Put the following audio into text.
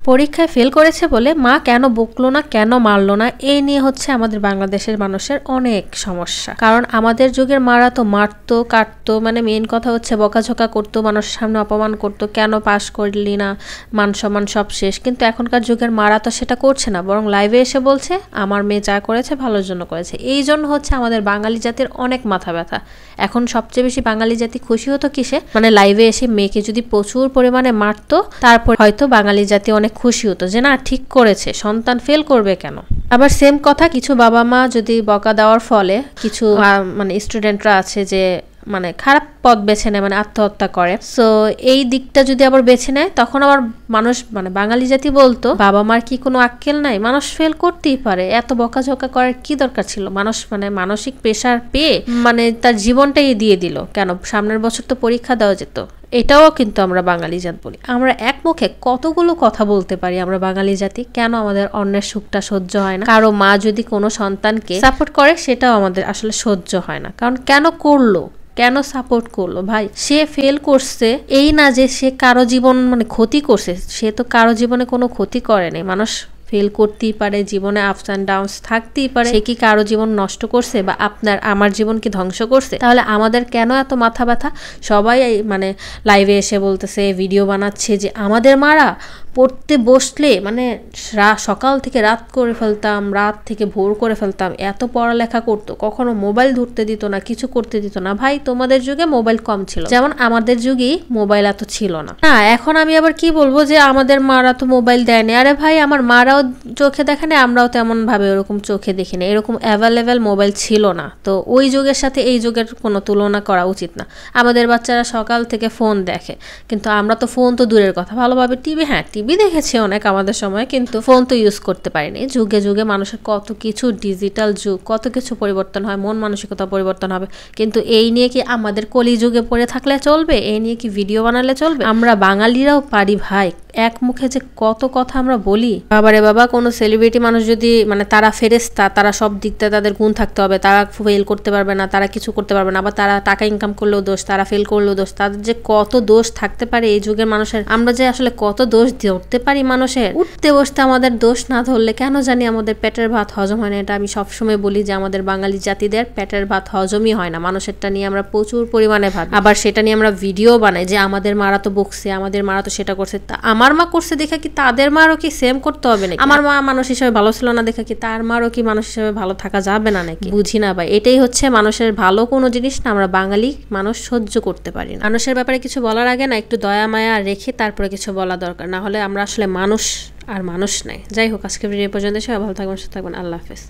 পরীক্ষায় ফেল করেছে বলে মা কেন বকলো না, কেন মারলো না, এই নিয়ে হচ্ছে আমাদের বাংলাদেশের মানুষের অনেক সমস্যা। কারণ আমাদের যুগের মারা তো মারতো, কাটতো, মানে মেইন কথা হচ্ছে বকাঝকা করতো, মানুষের সামনে অপমান করতো, কেন পাশ করলি না, মান সম্মান সব শেষ। কিন্তু এখনকার যুগের মারা তো সেটা করছে না, বরং লাইভে এসে বলছে আমার মেয়ে যা করেছে ভালোর জন্য করেছে। এই জন্য হচ্ছে আমাদের বাঙালি জাতির অনেক মাথা ব্যথা। এখন সবচেয়ে বেশি বাঙালি জাতি খুশি হতো কিসে, মানে লাইভে এসে মেয়েকে যদি প্রচুর পরিমাণে মারতো, তারপর হয়তো বাঙালি জাতি অনেক খুশি হতো যে না ঠিক করেছে, সন্তান ফেল করবে কেন। আবার সেম কথা কিছু বাবা মা যদি বকা দেওয়ার ফলে কিছু মানে স্টুডেন্টরা আছে যে মানে খারাপ পথ বেছে নেয়, মানে আত্মহত্যা করে। সো এই দিকটা যদি আবার বেছে নেয়, তখন আবার মানুষ মানে বাঙালি জাতি বলতো বাবা মার কি কোনো আক্কেল নাই, মানুষ ফেল করতেই পারে, এত বকাঝকা করার কি দরকার ছিল। মানুষ মানে মানসিক প্রেশার পেয়ে মানে তার জীবনটাই দিয়ে দিল, কেন সামনের বছর তো পরীক্ষা দেওয়া যেত। এটাও কিন্তু আমরা বাঙালি জাত বলি। আমরা এক মুখে কতগুলো কথা বলতে পারি আমরা বাঙালি জাতি, কেন আমাদের অন্যের সুখটা সহ্য হয় না। কারো মা যদি কোনো সন্তানকে সাপোর্ট করে সেটাও আমাদের আসলে সহ্য হয় না। কারণ কেন করলো, কেন সাপোর্ট করলো? ভাই সে ফেল করছে এই না যে সে কারো জীবন মানে ক্ষতি করছে, সে তো কারো জীবনে কোনো ক্ষতি করেনি। মানুষ ফেল করতেই পারে, জীবনে আপস অ্যান্ড ডাউনস থাকতেই পারে। সে কি কারো জীবন নষ্ট করছে বা আমার জীবন কি ধ্বংস করছে? তাহলে আমাদের কেন এত মাথা ব্যথা? সবাই মানে লাইভে এসে বলতেছে, ভিডিও বানাচ্ছে যে আমাদের মারা পড়তে বসলে মানে সকাল থেকে রাত করে ফেলতাম, রাত থেকে ভোর করে ফেলতাম, এত পড়ালেখা করতো, কখনো মোবাইল ধরতে দিত না, কিছু করতে দিত না। ভাই তোমাদের যুগে মোবাইল কম ছিল, যেমন আমাদের যুগেই মোবাইল এত ছিল না। না এখন আমি আবার কি বলবো যে আমাদের মারা তো মোবাইল দেয়নি। আরে ভাই আমার মারাও চোখে দেখে না, আমরাও তেমন ভাবে ওরকম চোখে দেখি না, এরকম অ্যাভেলেবেল মোবাইল ছিল না। তো ওই যুগের সাথে এই যুগের কোনো তুলনা করা উচিত না। আমাদের বাচ্চারা সকাল থেকে ফোন দেখে, কিন্তু আমরা তো ফোন তো দূরের কথা, ভালোভাবে টিভি, হ্যাঁ টিভি দেখেছি অনেক আমাদের সময়, কিন্তু ফোন তো ইউজ করতে পারিনি। যুগে যুগে মানুষের কত কিছু, ডিজিটাল যুগ, কত কিছু পরিবর্তন হয়, মন মানসিকতা পরিবর্তন হবে। কিন্তু এই নিয়ে কি আমাদের কলি যুগে পড়ে থাকলে চলবে? এই নিয়ে কি ভিডিও বানালে চলবে? আমরা বাঙালিরাও পারি ভাই, এক মুখে যে কত কথা আমরা বলি। বাবারে বাবা, কোনো সেলিব্রিটি মানুষ যদি মানে তারা ফেরেশতা, তারা সব দিকটা তাদের গুণ থাকতে হবে, তারা ফেল করতে পারবে না, তারা কিছু করতে পারবে না, আবার তারা টাকা ইনকাম করলেও দোষ, তারা ফেল করলেও দোষ, তাদের যে কত দোষ থাকতে পারে এই যুগের মানুষের। আমরা যে আসলে কত দোষ ধরতে পারি মানুষের, উঠতে বসতে আমাদের দোষ না ধরলে কেন জানি আমাদের পেটের ভাত হজম হয় না। এটা আমি সবসময় বলি যে আমাদের বাঙালি জাতিদের পেটের ভাত হজমই হয় না। মানুষেরটা নিয়ে আমরা প্রচুর পরিমাণে ভাবি, আবার সেটা নিয়ে আমরা ভিডিও বানাই যে আমাদের মারা তো বকছে, আমাদের মারা তো সেটা করছে। তা আমার মা করছে দেখা কি তাদের মারও কি সেম করতে হবে নাকি? আমার মা মানুষ হিসেবে ভালো ছিল না দেখা কি তার মারও কি মানুষ হিসেবে ভালো থাকা যাবে না নাকি? বুঝি না ভাই, এটাই হচ্ছে মানুষের ভালো কোনো জিনিস না আমরা বাঙালি মানুষ সহ্য করতে পারি না। মানুষের ব্যাপারে কিছু বলার আগে না একটু দয়া মায়া রেখে তারপরে কিছু বলা দরকার, না হলে আমরা আসলে মানুষ আর মানুষ নাই। যাই হোক, আজকে ভিডিও পর্যন্ত সবাই ভালো থাকবেন, সুস্থ থাকবেন, আল্লাহ হাফেজ।